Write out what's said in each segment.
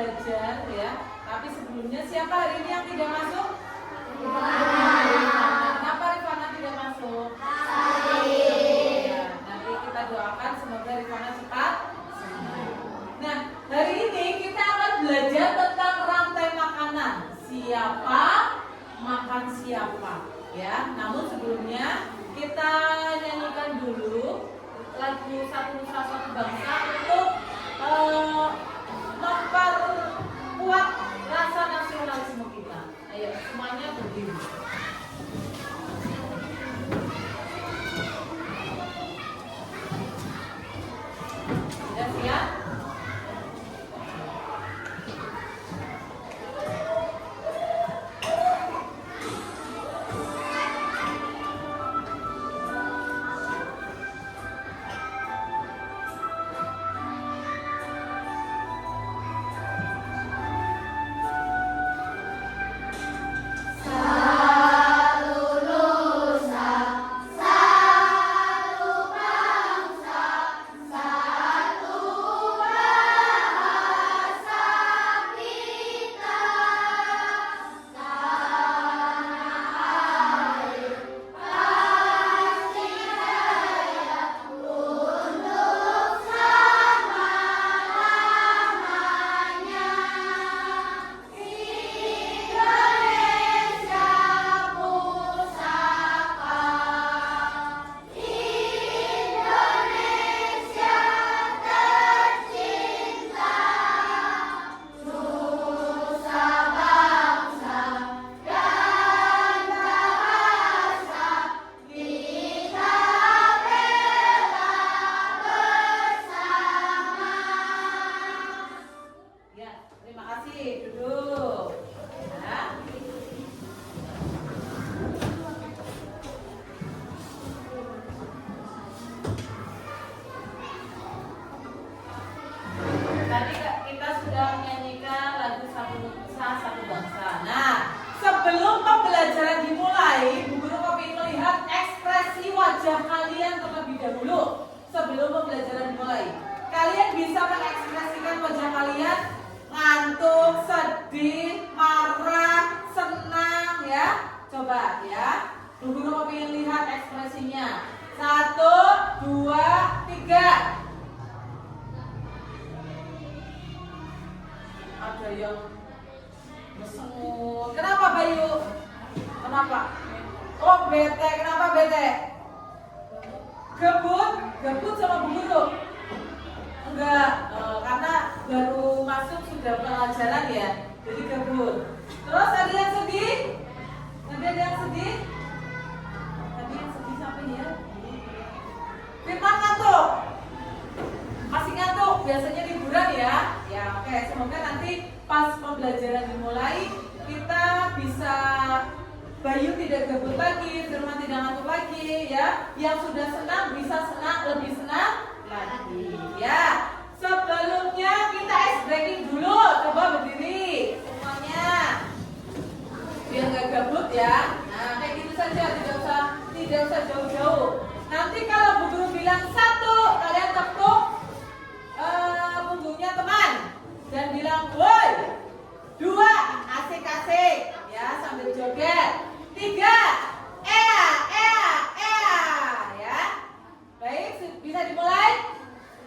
belajar ya. Tapi sebelumnya siapa hari ini yang tidak masuk? Kenapa Rifana tidak masuk? Ya, nanti kita doakan semoga Rifana cepat sembuh. Nah, hari ini kita akan belajar tentang rantai makanan. Siapa makan siapa ya. Namun sebelumnya kita nyanyikan dulu lagu Satu Nusa Satu Bangsa untuk memperkuat rasa nasionalisme kita. Ayo semuanya berdiri. Sudah siap?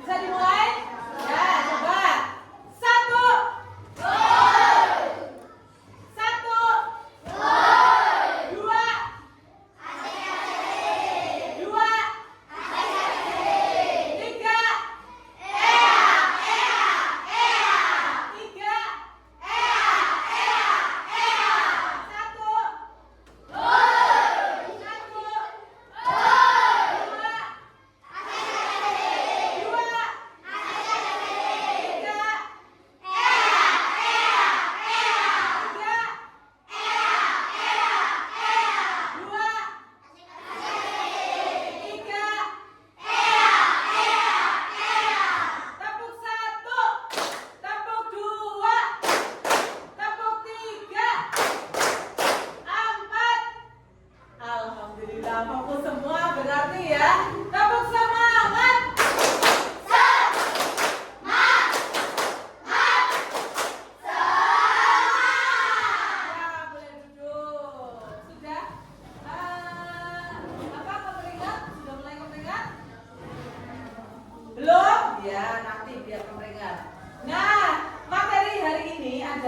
Bisa dimulai? Ya, coba. 1, 2,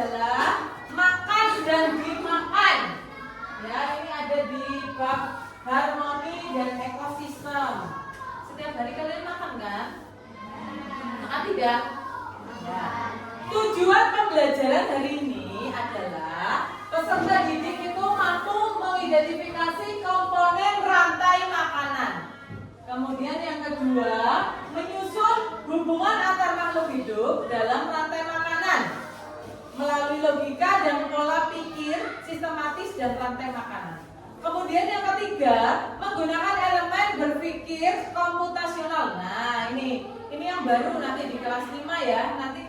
adalah makan dan dimakan. Ya, ini ada di bab harmoni dan ekosistem. Setiap hari kalian makan kan? Makan tidak? Ya. Tujuan pembelajaran hari ini adalah peserta didik itu mampu mengidentifikasi komponen rantai makanan. Kemudian yang kedua, menyusun hubungan antar makhluk hidup dalam rantai makanan melalui logika dan pola pikir sistematis dan rantai makanan. Kemudian yang ketiga, menggunakan elemen berpikir komputasional. Nah, ini yang baru nanti di kelas 5 ya. Nanti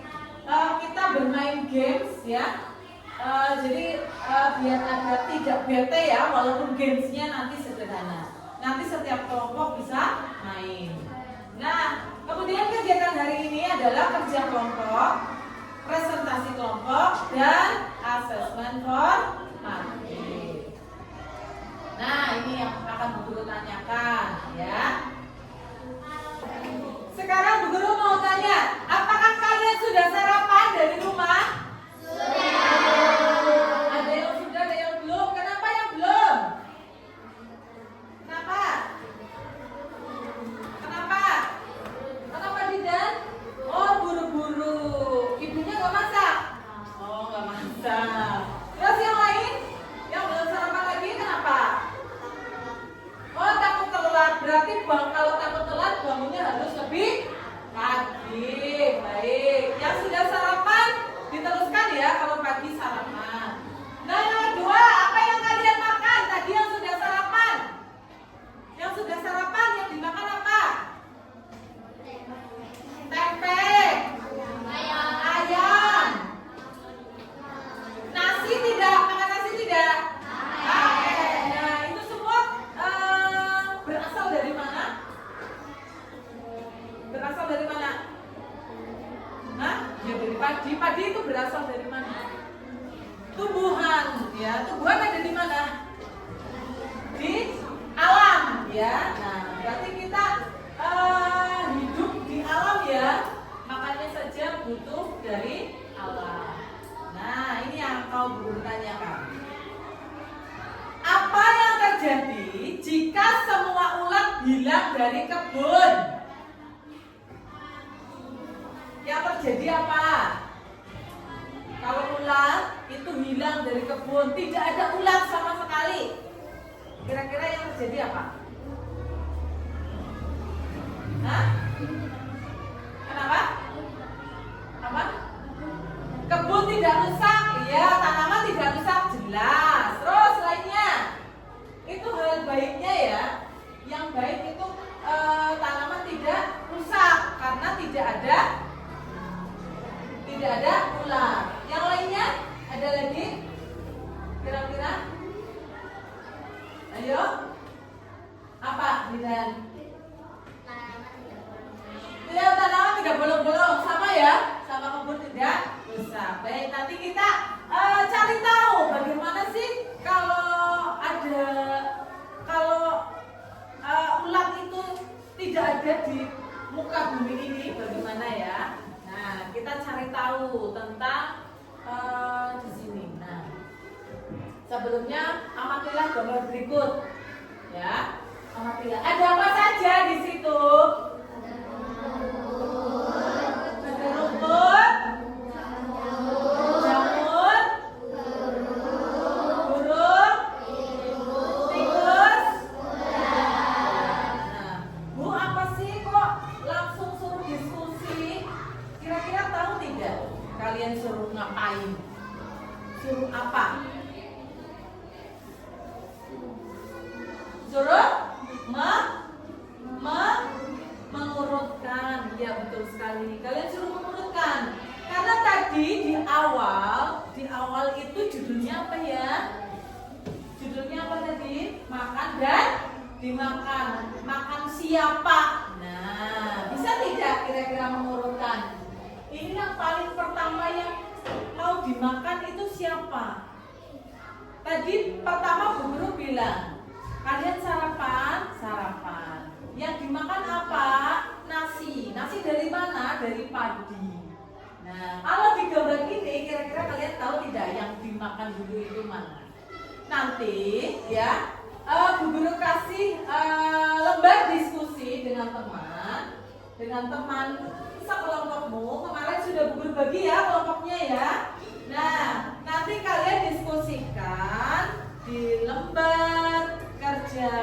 kita bermain games ya. Jadi biar agak tidak bete ya, walaupun gamesnya nanti sederhana. Nanti setiap kelompok bisa main. Nah, kemudian kegiatan hari ini adalah kerja kelompok, presentasi kelompok, dan asesmen formatif. Nah, ini yang akan Bu Guru tanyakan ya. Sekarang Bu Guru mau tanya, apakah kalian sudah sarapan dari rumah? Sudah. Ada yang sudah, ada yang belum. Kenapa yang belum? Kenapa? Kenapa? Kenapa tidak? Oh, buru-buru. Ibunya nggak masak? Oh, nggak masak. Terus yang lain? Yang belum sarapan lagi kenapa? Oh, takut telat. Berarti kalau takut telat bangunnya harus lebih pagi. Baik. Yang sudah sarapan diteruskan ya kalau pagi sarapan. Nah, yang kedua, apa yang kalian makan? Tadi yang sudah sarapan. Yang sudah sarapan yang dimakan apa? Tempe. Ayam. Nasi tidak? Makan nasi tidak? Nah, itu semua berasal dari mana? Berasal dari mana? Hah? Ya dari padi. Padi itu berasal dari mana? Tumbuhan. Ya, tumbuhan ada di mana? Di alam. Ya. Nah, berarti kita hidup di alam ya. Makanya saja butuh dari alam. Nah, ini yang kau belum tanyakan. Apa yang terjadi jika semua ulat hilang dari kebun? Yang terjadi apa? Kalau ulat itu hilang dari kebun, tidak ada ulat sama sekali. Kira-kira yang terjadi apa? Hah? Kenapa? Apa? Kebun tidak rusak, ya. Tanaman tidak rusak, jelas. Terus lainnya, itu hal baiknya ya. Yang baik itu tanaman tidak rusak karena tidak ada ular. Yang lainnya ada lagi? Kira-kira? Ayo. Apa, Didan? Ya, tanaman tidak bolong-bolong, sama ya? Sama kebun tidak rusak. Baik, nanti kita cari tahu bagaimana sih kalau ulat itu tidak ada di muka bumi ini, bagaimana ya? Nah, kita cari tahu tentang di sini. Nah, sebelumnya amatilah gambar berikut, ya. Amatilah. Ada apa saja di situ? Ada rumput, jamur, burung, tikus. Nah, Bu, apa sih kok langsung suruh diskusi? Kira-kira tahu tidak? Kalian suruh ngapain? Suruh apa? Suruh mengurutkan. Ya, betul sekali. Kalian suruh mengurutkan. Karena tadi di awal itu judulnya apa ya? Judulnya apa tadi? Makan dan dimakan. Makan siapa? Nah, bisa tidak kira-kira mengurutkan? Ini yang paling pertama yang mau dimakan itu siapa? Tadi pertama Bu Guru bilang, kalian sarapan. Yang dimakan apa? Nasi. Nasi dari mana? Dari padi. Nah, kalau di gambar ini kira-kira kalian tahu makan dulu itu mana. Nanti ya Bu Guru kasih lembar diskusi dengan teman sekelompokmu. Kemarin sudah Bu Guru bagi ya kelompoknya ya. Nah, nanti kalian diskusikan di lembar kerja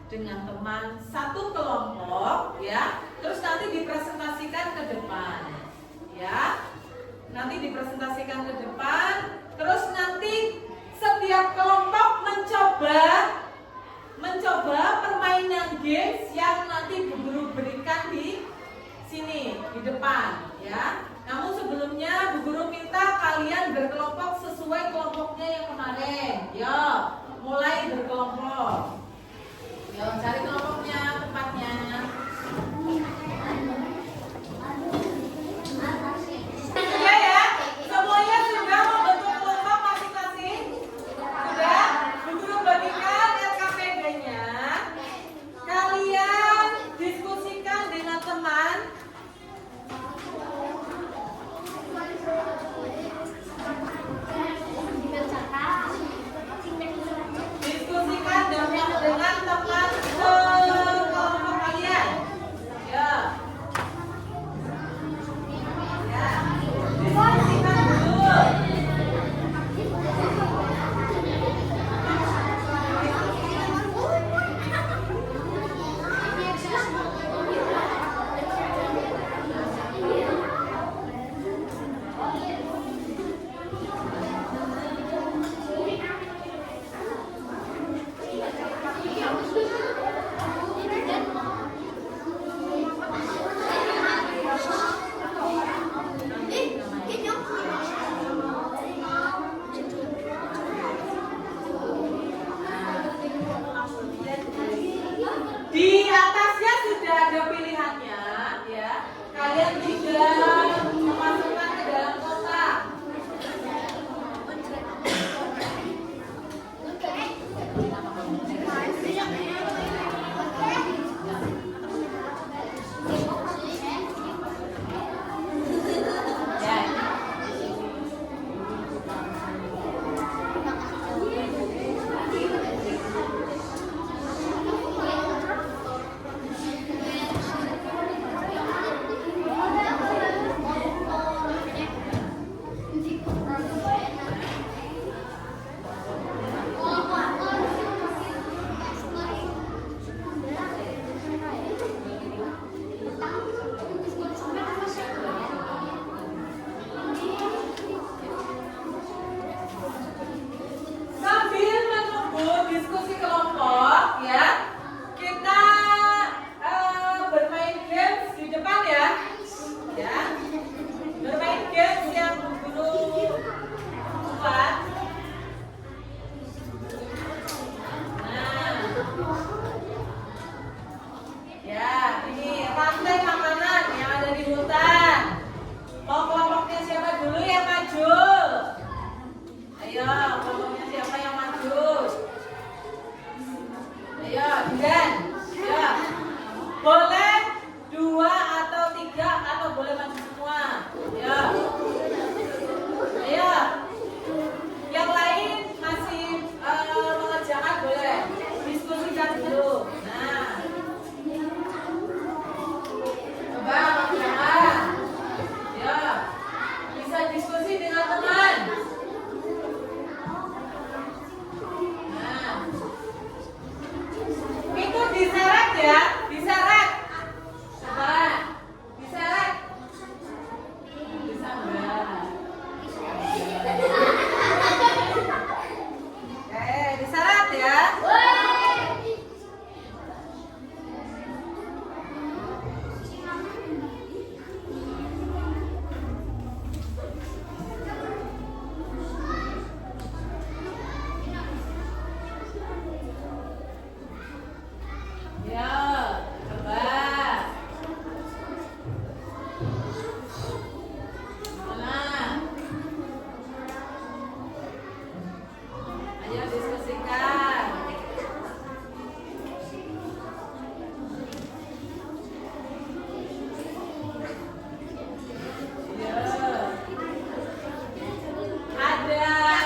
dengan teman satu kelompok ya. Terus nanti dipresentasikan ke depan ya. Nanti dipresentasikan ke depan. Terus nanti setiap kelompok mencoba permainan games yang nanti Bu Guru berikan di sini di depan ya. Namun sebelumnya Bu Guru minta kalian berkelompok sesuai kelompoknya yang kemarin. Yo, mulai berkelompok. Yo, cari kelompoknya tempatnya. Sudah ya? Semuanya sudah membentuk kelompok masing-masing? Sudah? Bu Guru bagikan LKPD-nya. Kalian diskusikan dengan teman. Diskusikan dengan teman kelompok kalian. Ya. Ya. Diskusikan dulu. Di atasnya sudah ada pilihannya ya. Kalian tinggal memasukkan ke dalam kotak. Sambil menunggu diskusi kelompok ya, kita bermain games di depan ya. Ya. Bermain games yang Bu Guru buat. Nah. Ya, ini rantai makanan yang ada di hutan. Mau kelompoknya siapa dulu yang maju? Ayo, kelompoknya siapa yang maju? Ayo, Dan. Ya. Boleh 2 atau 3 atau boleh maju semua. Ya. Ayo. Yang lain masih mengerjakan boleh. Diskusikan dulu. Nah. Coba mengerjakan. Ya. Bisa diskusi dengan teman. Nah. Itu diseret ya, diseret. Coba. Diseret. Bisa enggak? Oke, diseret ya. Ya, coba. Mana? Ayo diskusikan. Ya. Ada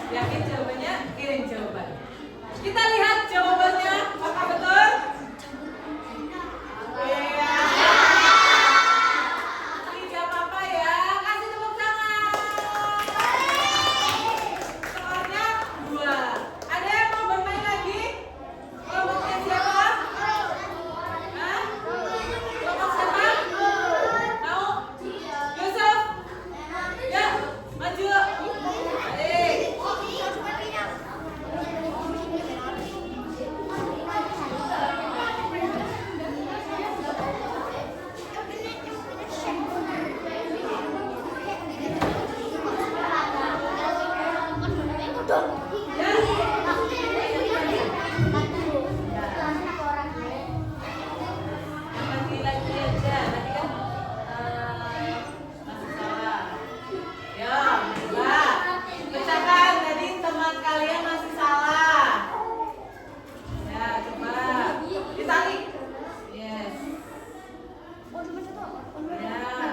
Yakin jawabannya? Kirim jawaban. Kita lihat jawabannya. Apakah betul? Iya. Tidak apa-apa ya. Kasih tepuk tangan. Soalnya 2. Ada yang mau bermain lagi? Kelompoknya siapa? Hah? Kelompok siapa? Mau? Yusuf? Ya, maju. Ayo. Lagi aja, tadi kan masih salah. Ya, coba pecahkan. Tadi teman kalian masih salah. Ya, coba ditarik. Yes. Ya.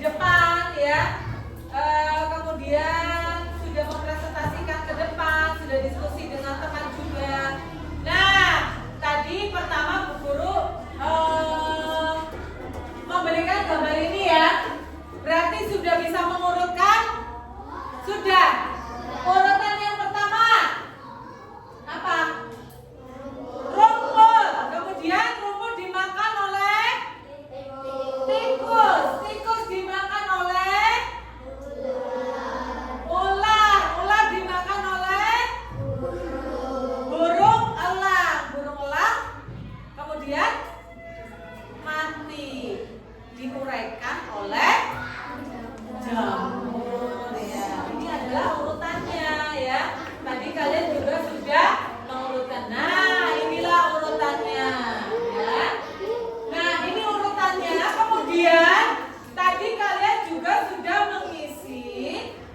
depan ya. Kemudian sudah mempresentasikan ke depan, sudah diskusi dengan teman juga. Nah, tadi pertama Bu Guru memberikan gambar ini ya. Berarti sudah bisa mengurutkan? Sudah. Urutan yang pertama apa? Rumput. Kemudian rumput dimakan oleh tikus. Tikus dimakan oleh ular. Ular dimakan oleh burung elang. Burung elang kemudian mati, diuraikan oleh jamur ya. Ini adalah urutannya ya. Tadi kalian juga sudah mengurutkan. Nah, inilah urutannya ya. Nah, ini urutannya. Kemudian tadi kalian juga sudah mengisi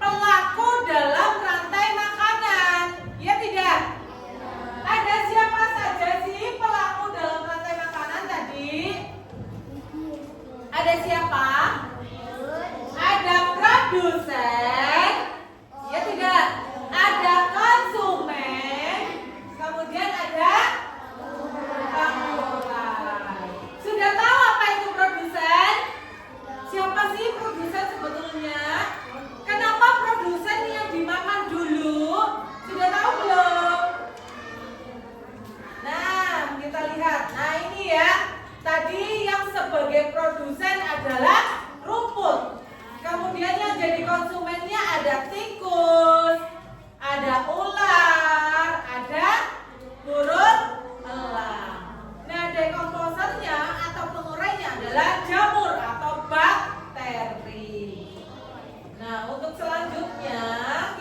pelaku dalam rantai makanan. Ya tidak? Ada siapa saja sih pelaku dalam rantai makanan tadi? Ada siapa? Ada produsen. Ya tidak? Ada konsumen. Kemudian ada pengurai. Sudah tahu apa itu produsen? Siapa sih produsen sebetulnya? Kenapa produsen yang dimakan dulu? Sudah tahu belum? Nah, kita lihat. Nah, ini ya. Tadi yang sebagai produsen adalah rumput. Kemudian yang jadi konsumennya ada tikus, ada ular, ada burung elang. Nah, dekomposernya atau pengurainya adalah jamur atau bakteri. Nah, untuk selanjutnya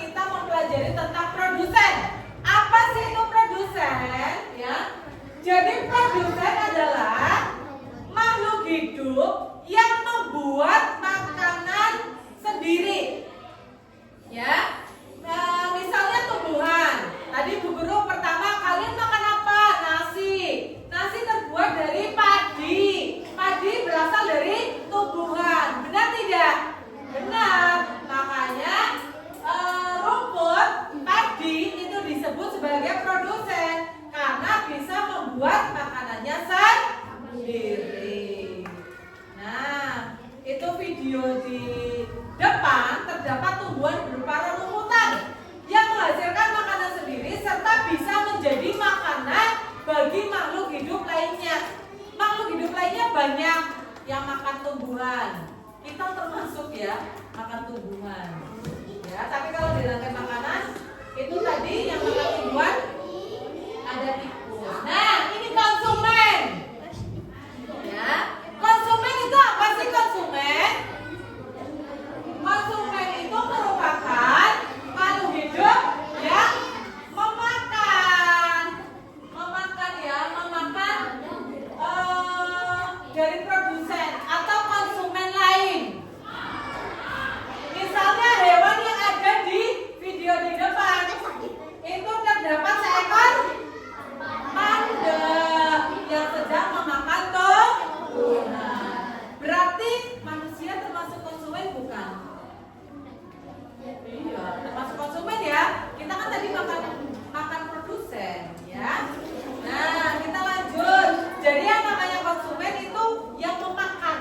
kita mempelajari tentang produsen. Apa sih itu produsen? Ya. Jadi produsen adalah makhluk hidup yang membuat makanan sendiri. Ya. Nah, misalnya tumbuhan. Tadi Bu Guru pertama kalian makan apa? Nasi. Nasi terbuat dari padi. Padi berasal dari tumbuhan. Benar tidak? Benar. Makanya rumput padi itu disebut sebagai produsen karena bisa membuat makanannya sendiri. Nah, itu video di depan terdapat tumbuhan berupa rerumputan yang menghasilkan makanan sendiri serta bisa menjadi makanan bagi makhluk hidup lainnya. Makhluk hidup lainnya banyak yang makan tumbuhan. Kita termasuk ya, makan tumbuhan. Ya, tapi kalau di rantai makanan itu tadi yang makan tumbuhan ada tikus. Nah, ini konsumen. Ya, konsumen itu apa sih konsumen? Konsumen itu merupakan makhluk hidup yang memakan dari produsen atau konsumen lain. Misalnya hewan yang ada di video di depan itu terdapat seekor panda yang sedang memakan tumbuhan. Berarti manusia termasuk konsumen bukan? Iya, termasuk konsumen ya. Kita kan tadi makan produsen ya. Nah, kita lanjut. Jadi yang namanya konsumen itu yang memakan.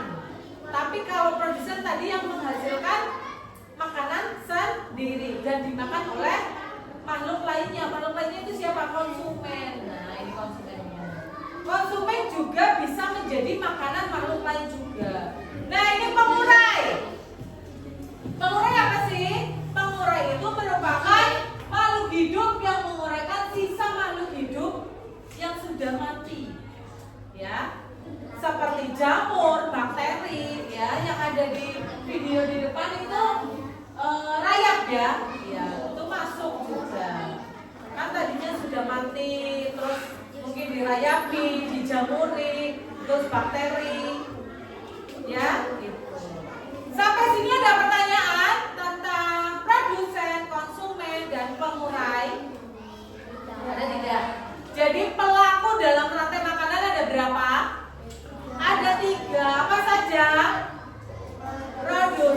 Tapi kalau produsen tadi yang menghasilkan makanan sendiri dan dimakan oleh makhluk lainnya. Makhluk lainnya itu siapa? Konsumen. Nah, ini konsumennya. Konsumen juga bisa menjadi makanan makhluk lain juga. Nah, ini pengurai. Pengurai apa sih? Pengurai itu merupakan makhluk hidup yang menguraikan sisa makhluk hidup yang sudah mati. Ya. Seperti jamur, bakteri ya yang ada di video di depan itu rayap ya. Ya, itu masuk juga. Kan tadinya sudah mati, terus mungkin dirayapi, dijamuri, terus bakteri. Ya, gitu. Sampai sini ada pertanyaan tentang produsen, konsumen, dan pengurai? Ada tidak? Jadi pelaku dalam rantai makanan ada berapa? Ada 3. Apa saja? Produsen.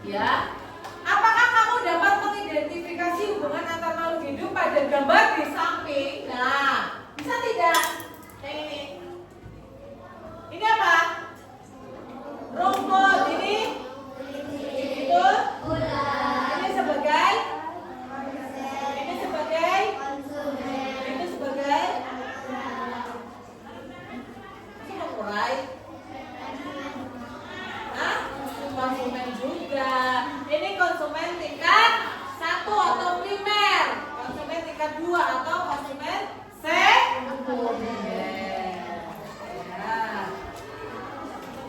Ya. Apakah kamu dapat mengidentifikasi hubungan antar makhluk hidup pada gambar di samping? Nah, bisa tidak? Yang ini. Ini apa? Rumput. Ini itu ini sebagai ini sebagai itu sebagai mengurai. Nah, konsumen juga. Ini konsumen tingkat 1 atau primer, konsumen tingkat 2 atau konsumen sekunder.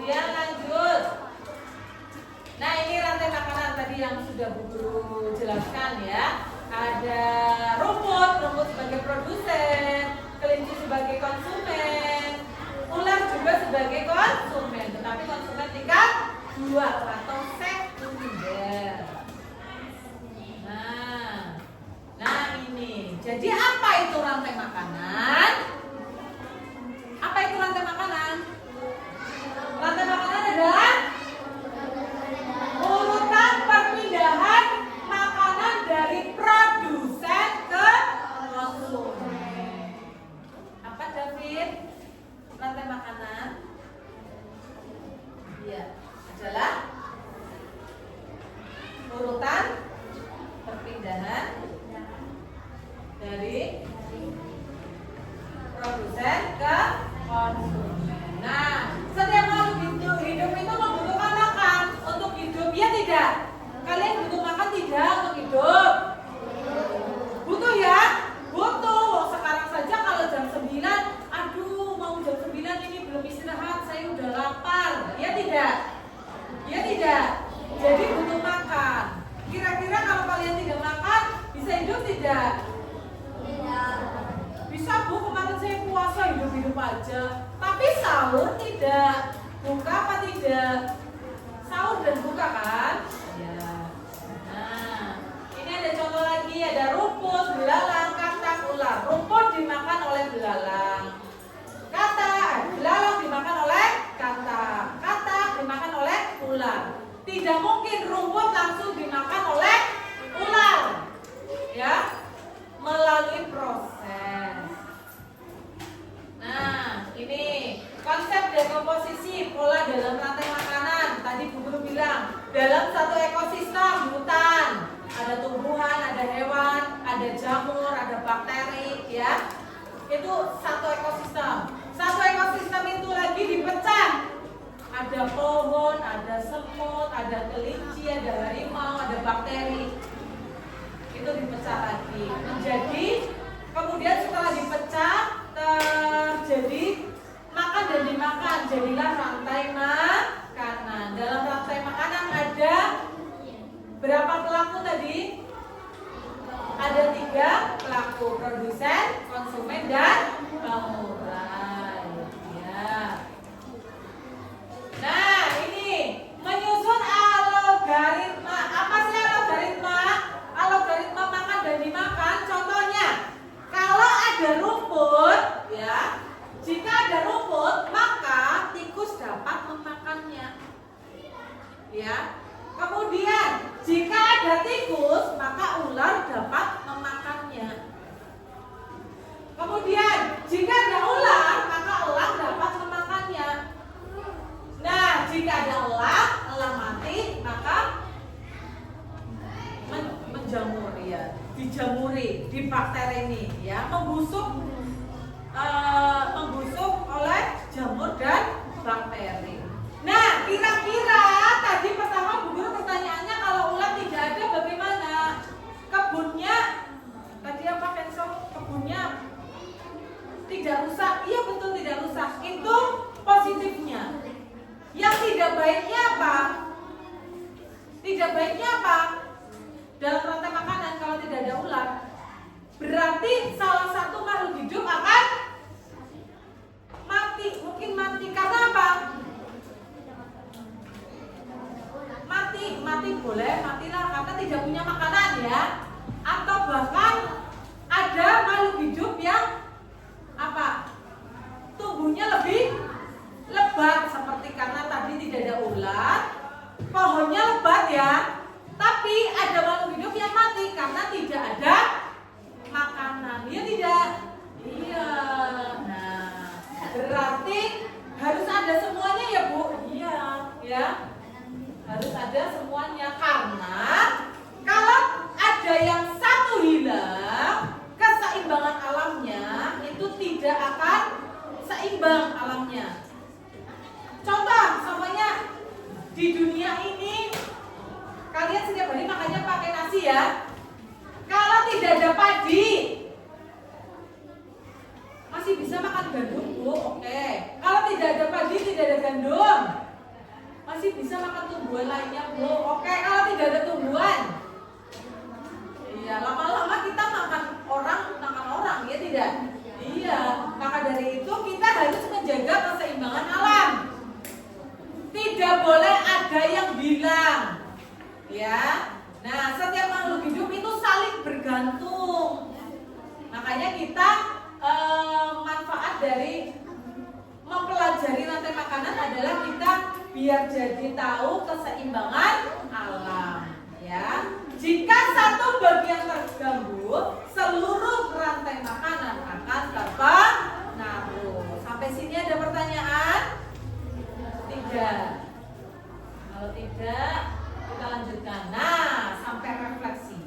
Ya, lanjut. Nah, ini rantai makanan tadi yang sudah Bu Guru jelaskan ya. Ada rumput sebagai produsen, kelinci sebagai konsumen, ular juga sebagai konsumen, tetapi konsumen tingkat 2 atau sekunder. Nah ini. Jadi apa itu rantai makanan? Apa itu rantai makanan? Rantai makanan adalah urutan perpindahan makanan dari produsen ke konsumen. Apa David? Rantai makanan? Iya, adalah urutan perpindahan dari produsen ke konsumen. Nah, setiap makhluk hidup itu membutuhkan makan untuk hidup, ya tidak? Kalian butuh makan tidak untuk hidup? Butuh ya? Butuh. Sekarang saja kalau jam 9, aduh mau jam 9 ini belum istirahat, saya udah lapar. Ya tidak? Ya tidak? Jadi butuh makan. Kira-kira kalau kalian tidak makan, bisa hidup tidak? Bisa Bu, kemarin saya puasa hidup-hidup aja. Tapi sahur tidak. Buka apa tidak? Sahur dan buka kan? Ya. Nah, ini ada contoh lagi, ada rumput, belalang, katak, ular. Rumput dimakan oleh belalang. Belalang dimakan oleh katak. Katak dimakan oleh ular. Tidak mungkin rumput langsung dimakan oleh ular. Ya. Melalui proses. Nah, ini konsep dekomposisi pola dalam rantai makanan. Tadi Bu Guru bilang, dalam satu ekosistem hutan ada tumbuhan, ada hewan, ada jamur, ada bakteri, ya. Itu satu ekosistem. Satu ekosistem itu lagi dipecah. Ada pohon, ada semut, ada kelinci, ada harimau, ada bakteri. Itu dipecah lagi menjadi, kemudian setelah dipecah terjadi makan dan dimakan, jadilah rantai makanan. Dalam rantai makanan ada berapa pelaku tadi? Ada 3 pelaku, produsen, konsumen, dan pengurai. Ya. Nah, ini menyusun algoritma. Apa sih algoritma? Algoritma makan dan dimakan. Contohnya, kalau ada rumput, ya, jika ada rumput, maka tikus dapat memakannya. Ya. Kemudian, jika ada tikus, maka ular dapat memakannya. Kemudian, jika ada ular, maka elang dapat memakannya. Nah, jika ada elang mati, maka menjamur, ya, dijamuri di bakteri ini, ya, membusuk oleh jamur dan bakteri. Nah, kira-kira tadi pertama Bu Guru pertanyaannya, kalau ulat tidak ada bagaimana? Kebunnya tadi apa, Kenso? Kebunnya tidak rusak? Iya betul, tidak rusak. Itu positifnya. Yang tidak baiknya apa? Tidak baiknya apa? Dalam rantai makanan kalau tidak ada ulat, berarti salah satu makhluk hidup akan mati. Mungkin mati karena apa? Mati ya. Tapi ada makhluk hidup yang mati karena tidak ada makanan. Iya tidak? Iya. Nah, berarti harus ada semuanya ya Bu? Iya, ya. Harus ada semuanya karena kalau ada yang satu hilang, keseimbangan alamnya itu tidak akan seimbang alamnya. Contoh, contohnya di dunia ini kalian setiap hari makannya pakai nasi ya. Kalau tidak ada padi, masih bisa makan gandum Bu, oke. Kalau tidak ada padi, tidak ada gandum, masih bisa makan tumbuhan lainnya Bu, oke. Kalau tidak ada tumbuhan, iya lama-lama kita makan orang, ya tidak? Iya, maka dari itu kita harus menjaga keseimbangan alam. Tidak boleh ada yang hilang, ya. Nah, setiap makhluk hidup itu saling bergantung. Makanya kita manfaat dari mempelajari rantai makanan adalah kita biar jadi tahu keseimbangan alam, ya. Jika satu bagian terganggu, seluruh rantai makanan akan terpengaruh. Sampai sini ada pertanyaan? Tidak. Kalau tidak, kita lanjutkan. Nah, sampai refleksi.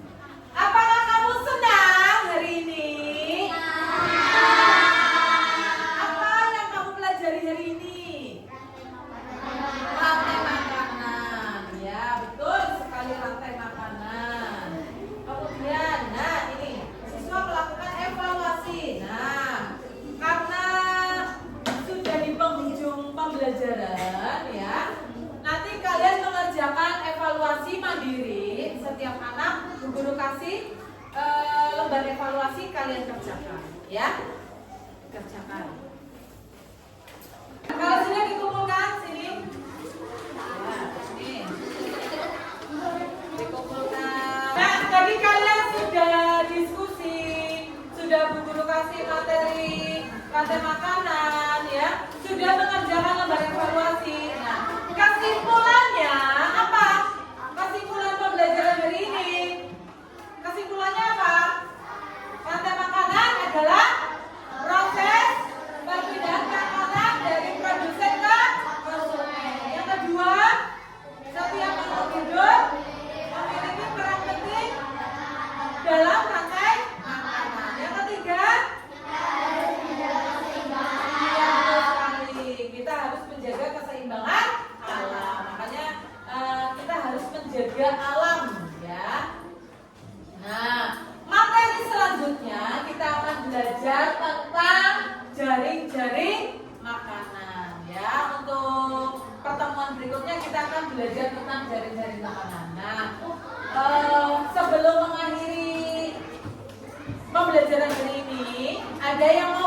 Apakah kamu senang hari ini? Apa yang kamu pelajari hari ini? Rantai makanan. Ya, betul sekali rantai makanan. Kemudian, nah ini siswa melakukan evaluasi. Nah, karena sudah di penghujung pembelajaran ya, nanti kalian mengerjakan evaluasi mandiri. Setiap anak guru kasih lembar evaluasi, kalian kerjakan ya. Kerjakan. Kalau sudah dikumpulkan sini. Ya, sini. Dikumpulkan. Nah, tadi kalian sudah diskusi, sudah Bu Guru kasih materi rantai makanan ya, sudah mengerjakan lembar evaluasi. Nah, kesimpulannya apa? Kesimpulan pembelajaran hari ini. Kesimpulannya apa? Rantai makanan adalah proses perpindahan makanan dari produsen ke konsumen. Yang kedua, setiap makhluk hidup memiliki peran penting dalam rantai makanan. Yang ketiga, kita harus menjaga keseimbangan alam. Makanya kita harus menjaga alam ya. Nah, materi selanjutnya kita akan belajar tentang jaring-jaring makanan ya. Untuk pertemuan berikutnya kita akan belajar tentang jaring-jaring makanan. Nah, sebelum mengakhiri pembelajaran hari ini, ada yang